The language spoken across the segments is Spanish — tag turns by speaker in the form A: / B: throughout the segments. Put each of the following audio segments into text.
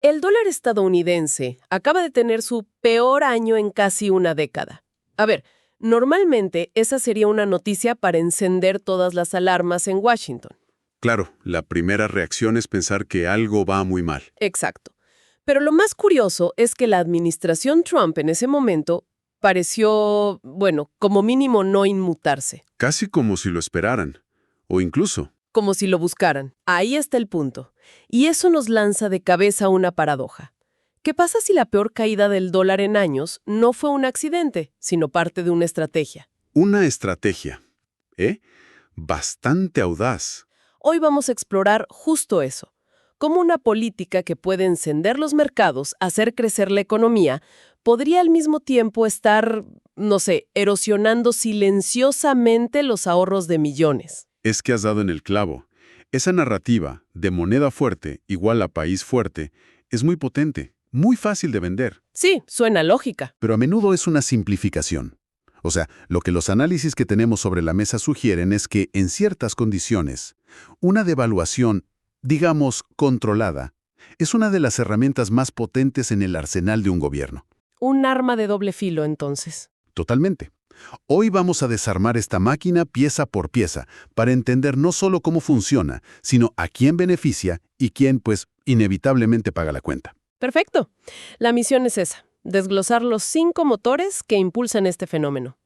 A: El dólar estadounidense acaba de tener su peor año en casi una década. A ver, normalmente esa sería una noticia para encender todas las alarmas en Washington.
B: Claro, la primera reacción es pensar que algo va muy mal.
A: Exacto. Pero lo más curioso es que la administración Trump en ese momento pareció, bueno, como mínimo no inmutarse,
B: Casi como si lo esperaran. O incluso,
A: como si lo buscaran. Ahí está el punto. Y eso nos lanza de cabeza una paradoja. ¿Qué pasa si la peor caída del dólar en años no fue un accidente, sino parte de una estrategia?
B: una estrategia, ¿eh? Bastante audaz.
A: Hoy vamos a explorar justo eso. Cómo una política que puede encender los mercados, hacer crecer la economía, podría al mismo tiempo estar, no sé, erosionando silenciosamente los ahorros de millones.
B: Es que has dado en el clavo. Esa narrativa de moneda fuerte igual a país fuerte es muy potente, muy fácil de vender,
A: Sí, suena lógica.
B: pero a menudo es una simplificación. O sea, lo que los análisis que tenemos sobre la mesa sugieren es que, en ciertas condiciones, una devaluación, digamos, controlada, es una de las herramientas más potentes en el arsenal de un gobierno.
A: Un arma de doble filo, entonces.
B: Totalmente. Hoy vamos a desarmar esta máquina pieza por pieza para entender no solo cómo funciona, sino a quién beneficia y quién, pues, inevitablemente paga la cuenta.
A: Perfecto. La misión es esa, desglosar los 5 motores que impulsan este fenómeno.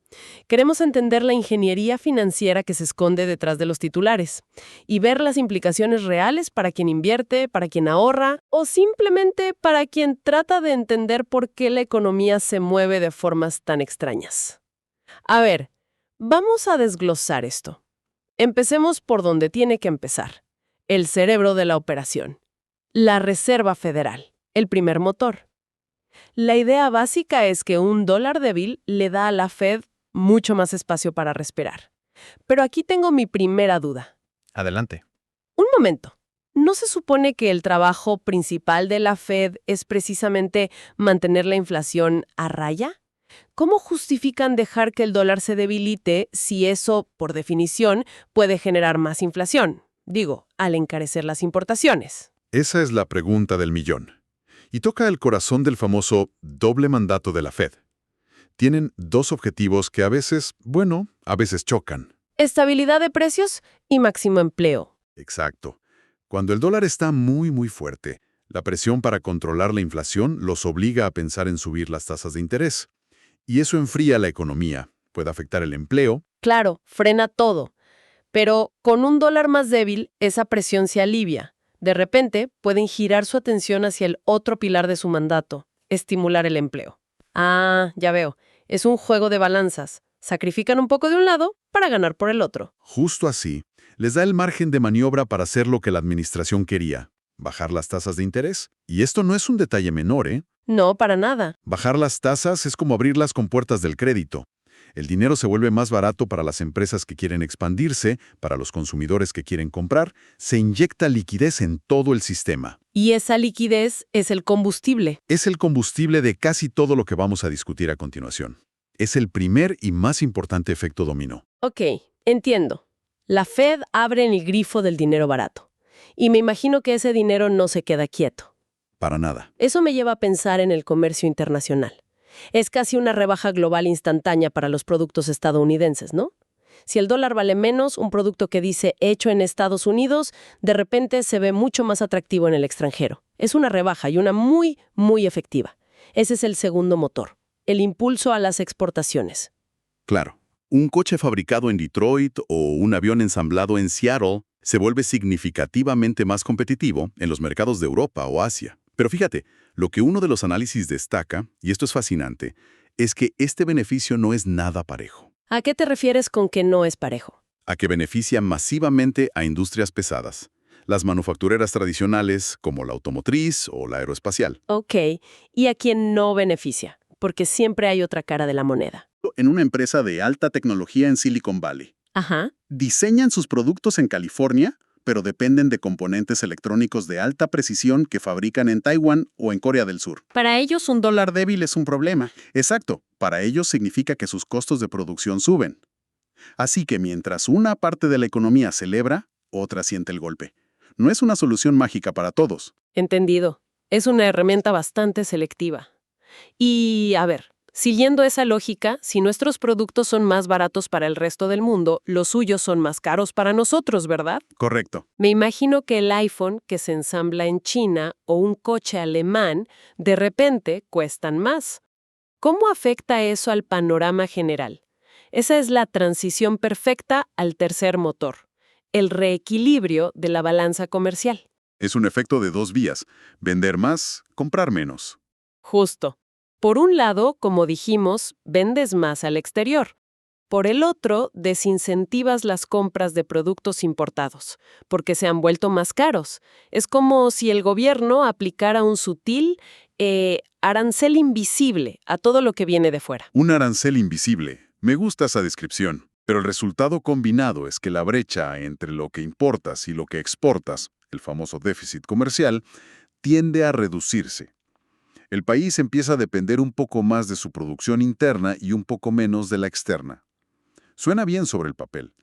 A: Queremos entender la ingeniería financiera que se esconde detrás de los titulares y ver las implicaciones reales para quien invierte, para quien ahorra o simplemente para quien trata de entender por qué la economía se mueve de formas tan extrañas. A ver, vamos a desglosar esto. Empecemos por donde tiene que empezar. El cerebro de la operación. La Reserva Federal, el primer motor. La idea básica es que un dólar débil le da a la Fed mucho más espacio para respirar. Pero aquí tengo mi primera duda.
C: Adelante.
A: Un momento. ¿No se supone que el trabajo principal de la Fed es precisamente mantener la inflación a raya? ¿Cómo justifican dejar que el dólar se debilite si eso, por definición, puede generar más inflación? Digo, al encarecer las importaciones.
B: Esa es la pregunta del millón. Y toca el corazón del famoso doble mandato de la Fed. Tienen dos objetivos que a veces, bueno, a veces chocan.
A: Estabilidad de precios y máximo empleo.
B: Exacto. Cuando el dólar está muy fuerte, la presión para controlar la inflación los obliga a pensar en subir las tasas de interés. Y eso enfría la economía, puede afectar el empleo.
A: Claro, frena todo. Pero con un dólar más débil, esa presión se alivia. De repente, pueden girar su atención hacia el otro pilar de su mandato, estimular el empleo. Ah, ya veo. Es un juego de balanzas. Sacrifican un poco de un lado para ganar por el otro.
B: Justo así, les da el margen de maniobra para hacer lo que la administración quería, bajar las tasas de interés. Y esto no es un detalle menor, ¿eh?
A: No, para nada.
B: Bajar las tasas es como abrir las compuertas del crédito. El dinero se vuelve más barato para las empresas que quieren expandirse, para los consumidores que quieren comprar, se inyecta liquidez en todo el sistema.
A: Y esa liquidez es el combustible.
B: Es el combustible de casi todo lo que vamos a discutir a continuación. Es el primer y más importante efecto dominó.
A: Ok, entiendo. La Fed abre el grifo del dinero barato. Y me imagino que ese dinero no se queda quieto.
B: Para nada.
A: Eso me lleva a pensar en el comercio internacional. Es casi una rebaja global instantánea para los productos estadounidenses, ¿no? Si el dólar vale menos, un producto que dice hecho en Estados Unidos, de repente se ve mucho más atractivo en el extranjero. Es una rebaja y una muy efectiva. Ese es el segundo motor, el impulso a las exportaciones.
B: Claro. Un coche fabricado en Detroit o un avión ensamblado en Seattle se vuelve significativamente más competitivo en los mercados de Europa o Asia. Pero fíjate, lo que uno de los análisis destaca, y esto es fascinante, es que este beneficio no es nada parejo.
A: ¿A qué te refieres con que no es parejo?
B: A que beneficia masivamente a industrias pesadas, las manufactureras tradicionales como la automotriz o la aeroespacial.
A: Ok, ¿y a quién no beneficia? Porque siempre hay otra cara de la moneda.
D: En una empresa de alta tecnología en Silicon Valley.
A: Ajá.
D: Diseñan sus productos en California, pero dependen de componentes electrónicos de alta precisión que fabrican en Taiwán o en Corea del Sur.
A: Para ellos
D: Un dólar débil es un problema. Exacto, para ellos significa que sus costos de producción suben. Así que mientras una parte de la economía celebra, otra siente el golpe. No es una solución mágica para todos.
A: Entendido. Es una herramienta bastante selectiva. Y, a ver, siguiendo esa lógica, si nuestros productos son más baratos para el resto del mundo, los suyos son más caros para nosotros, ¿verdad?
D: Correcto.
A: Me imagino que el iPhone que se ensambla en China o un coche alemán, de repente cuestan más. ¿Cómo afecta eso al panorama general? Esa es la transición perfecta al tercer motor, el reequilibrio de la balanza comercial.
B: Es un efecto de dos vías: vender más, comprar menos.
A: Justo. Por un lado, como dijimos, vendes más al exterior. Por el otro, desincentivas las compras de productos importados, porque se han vuelto más caros. Es como si el gobierno aplicara un sutil arancel invisible a todo lo que viene de fuera.
B: Un arancel invisible. Me gusta esa descripción. Pero el resultado combinado es que la brecha entre lo que importas y lo que exportas, el famoso déficit comercial, tiende a reducirse. El país empieza a depender un poco más de su producción interna y un poco menos de la externa. Suena bien sobre el papel.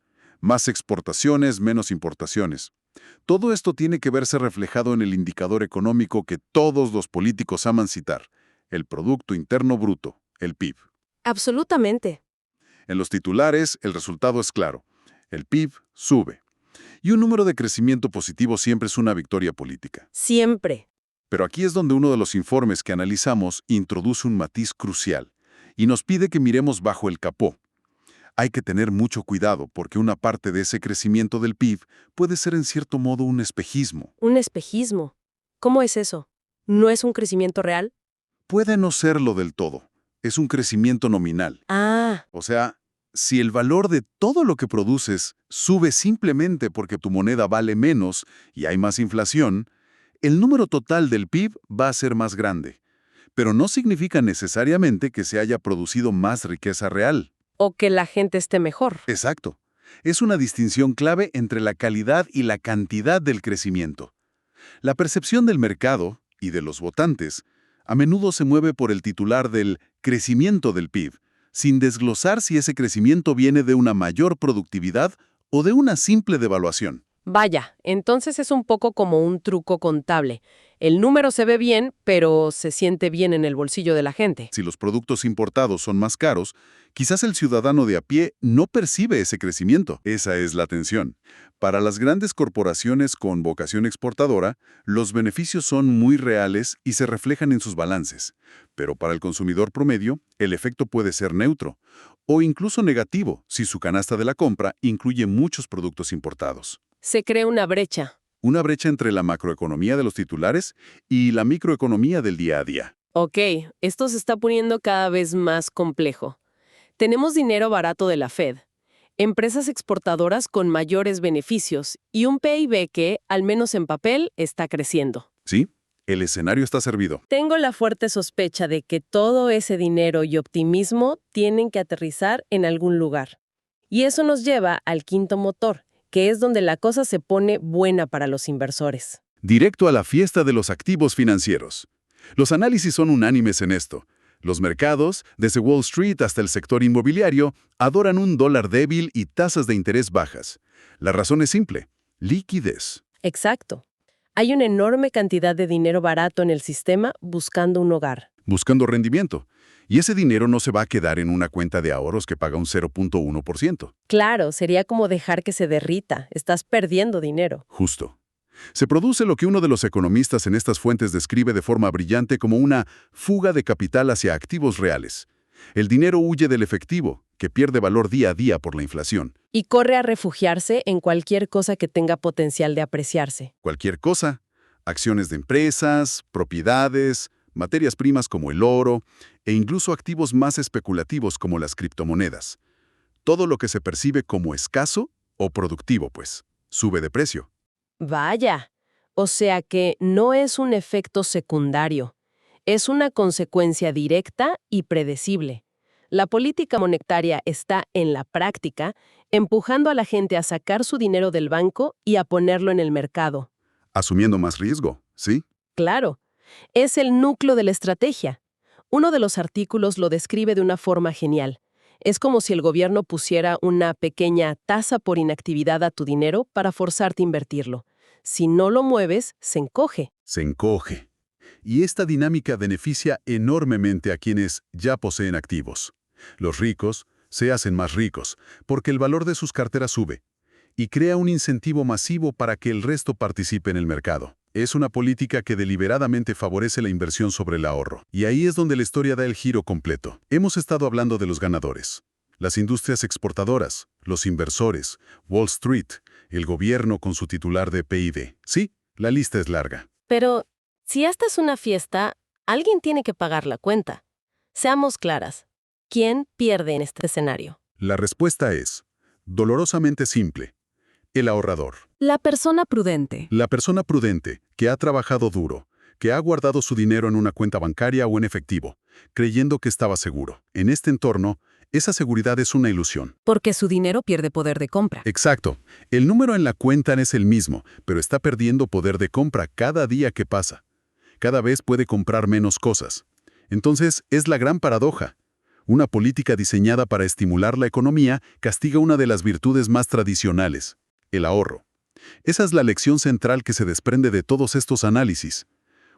B: Más exportaciones, menos importaciones. Todo esto tiene que verse reflejado en el indicador económico que todos los políticos aman citar, el Producto Interno Bruto, el PIB.
A: Absolutamente.
B: En los titulares, el resultado es claro. El PIB sube. Y un número de crecimiento positivo siempre es una victoria política.
A: Siempre.
B: Pero aquí es donde uno de los informes que analizamos introduce un matiz crucial y nos pide que miremos bajo el capó. Hay que tener mucho cuidado porque una parte de ese crecimiento del PIB puede ser en cierto modo un espejismo.
A: Un espejismo. ¿Cómo es eso? ¿No es un crecimiento real?
B: Puede no serlo del todo. Es un crecimiento nominal.
A: Ah,
B: O sea, si el valor de todo lo que produces sube simplemente porque tu moneda vale menos y hay más inflación, el número total del PIB va a ser más grande. Pero no significa necesariamente que se haya producido más riqueza real.
A: o que la gente esté mejor.
B: Exacto. Es una distinción clave entre la calidad y la cantidad del crecimiento. La percepción del mercado y de los votantes a menudo se mueve por el titular del crecimiento del PIB, sin desglosar si ese crecimiento viene de una mayor productividad o de una simple devaluación.
A: Vaya, entonces es un poco como un truco contable. El número se ve bien, pero se siente bien en el bolsillo de la gente.
B: Si los productos importados son más caros, quizás el ciudadano de a pie no percibe ese crecimiento. Esa es la tensión. Para las grandes corporaciones con vocación exportadora, los beneficios son muy reales y se reflejan en sus balances. Pero para el consumidor promedio, el efecto puede ser neutro o incluso negativo si su canasta de la compra incluye muchos productos importados.
A: Se crea una brecha.
B: Una brecha entre la macroeconomía de los titulares y la microeconomía del día a día.
A: Ok, esto se está poniendo cada vez más complejo. Tenemos dinero barato de la Fed, empresas exportadoras con mayores beneficios y un PIB que, al menos en papel, está creciendo.
B: ¿Sí? El escenario está servido.
A: Tengo la fuerte sospecha de que todo ese dinero y optimismo tienen que aterrizar en algún lugar. Y eso nos lleva al quinto motor, que es donde la cosa se pone buena para los inversores.
B: Directo a la fiesta de los activos financieros. Los análisis son unánimes en esto. Los mercados, desde Wall Street hasta el sector inmobiliario, adoran un dólar débil y tasas de interés bajas. La razón es simple: liquidez.
A: Exacto. Hay una enorme cantidad de dinero barato en el sistema buscando un hogar.
B: Buscando rendimiento. Y ese dinero no se va a quedar en una cuenta de ahorros que paga un 0.1%.
A: Claro, sería como dejar que se derrita. Estás perdiendo dinero.
B: Justo. Se produce lo que uno de los economistas en estas fuentes describe de forma brillante como una fuga de capital hacia activos reales. El dinero huye del efectivo, que pierde valor día a día por la inflación.
A: Y corre a refugiarse en cualquier cosa que tenga potencial de apreciarse.
B: Cualquier cosa, acciones de empresas, propiedades, materias primas como el oro, e incluso activos más especulativos como las criptomonedas. Todo lo que se percibe como escaso o productivo, pues, sube de precio.
A: Vaya. O sea que no es un efecto secundario. Es una consecuencia directa y predecible. La política monetaria está, en la práctica, empujando a la gente a sacar su dinero del banco y a ponerlo en el mercado.
B: Asumiendo más riesgo, ¿sí?
A: Claro. Es el núcleo de la estrategia. Uno de los artículos lo describe de una forma genial. Es como si el gobierno pusiera una pequeña tasa por inactividad a tu dinero para forzarte a invertirlo. Si no lo mueves, se encoge.
B: Se encoge.
C: Y esta dinámica beneficia enormemente a quienes ya poseen activos. Los ricos se hacen más ricos porque el valor de sus carteras sube y crea un incentivo masivo para que el resto participe en el mercado. Es una política que deliberadamente favorece la inversión sobre el ahorro. Y ahí es donde la historia da el giro completo. Hemos estado hablando de los ganadores. Las industrias exportadoras, los inversores, Wall Street, el gobierno con su titular de PIB. Sí, la lista es larga.
A: Pero, si esta es una fiesta, alguien tiene que pagar la cuenta. Seamos claras. ¿Quién pierde en este escenario?
C: La respuesta es dolorosamente simple. El ahorrador.
A: La persona prudente.
C: La persona prudente, que ha trabajado duro, que ha guardado su dinero en una cuenta bancaria o en efectivo, creyendo que estaba seguro. En este entorno, esa seguridad es una ilusión.
A: Porque su dinero pierde poder de compra.
C: Exacto. El número en la cuenta es el mismo, pero está perdiendo poder de compra cada día que pasa. Cada vez puede comprar menos cosas. Entonces, es la gran paradoja. Una política diseñada para estimular la economía castiga una de las virtudes más tradicionales: el ahorro. Esa es la lección central que se desprende de todos estos análisis.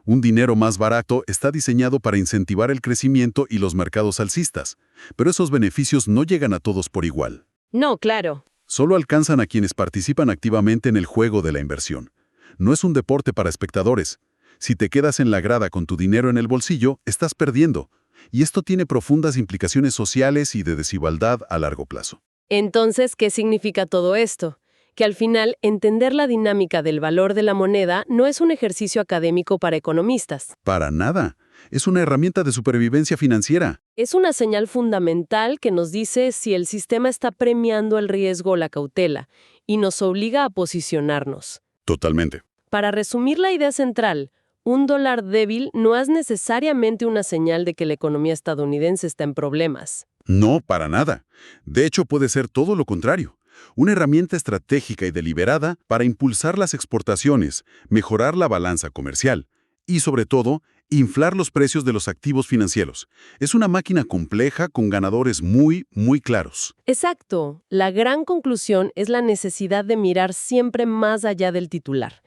C: Un dinero más barato está diseñado para incentivar el crecimiento y los mercados alcistas, pero esos beneficios no llegan a todos por igual.
A: No, claro.
C: Solo alcanzan a quienes participan activamente en el juego de la inversión. No es un deporte para espectadores. Si te quedas en la grada con tu dinero en el bolsillo, estás perdiendo. Y esto tiene profundas implicaciones sociales y de desigualdad a largo plazo.
A: Entonces, ¿qué significa todo esto? Que al final, entender la dinámica del valor de la moneda no es un ejercicio académico para economistas.
C: Para nada. Es una herramienta de supervivencia financiera.
A: Es una señal fundamental que nos dice si el sistema está premiando el riesgo o la cautela, y nos obliga a posicionarnos.
C: Totalmente.
A: Para resumir la idea central, un dólar débil no es necesariamente una señal de que la economía estadounidense está en problemas.
C: No, para nada. De hecho, puede ser todo lo contrario. Una herramienta estratégica y deliberada para impulsar las exportaciones, mejorar la balanza comercial y, sobre todo, inflar los precios de los activos financieros. Es una máquina compleja con ganadores muy claros.
A: Exacto. La gran conclusión es la necesidad de mirar siempre más allá del titular.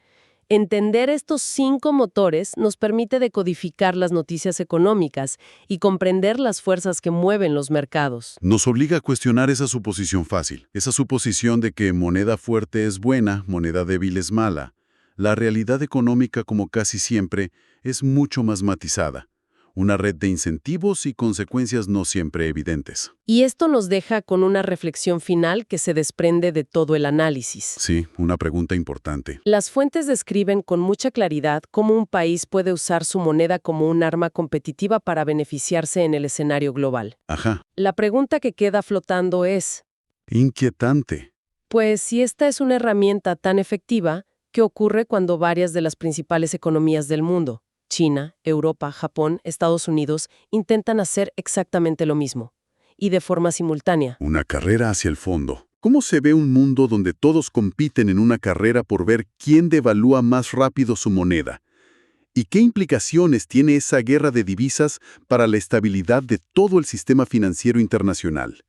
A: Entender estos 5 motores nos permite decodificar las noticias económicas y comprender las fuerzas que mueven los mercados.
C: Nos obliga a cuestionar esa suposición fácil, esa suposición de que moneda fuerte es buena, moneda débil es mala. La realidad económica, como casi siempre, es mucho más matizada. Una red de incentivos y consecuencias no siempre evidentes.
A: Y esto nos deja con una reflexión final que se desprende de todo el análisis.
C: Sí, una pregunta importante.
A: Las fuentes describen con mucha claridad cómo un país puede usar su moneda como un arma competitiva para beneficiarse en el escenario global.
C: Ajá.
A: La pregunta que queda flotando es,
C: Inquietante.
A: pues si esta es una herramienta tan efectiva, ¿qué ocurre cuando varias de las principales economías del mundo, China, Europa, Japón, Estados Unidos, intentan hacer exactamente lo mismo, y de forma simultánea?
C: Una carrera hacia el fondo. ¿Cómo se ve un mundo donde todos compiten en una carrera por ver quién devalúa más rápido su moneda? ¿Y qué implicaciones tiene esa guerra de divisas para la estabilidad de todo el sistema financiero internacional?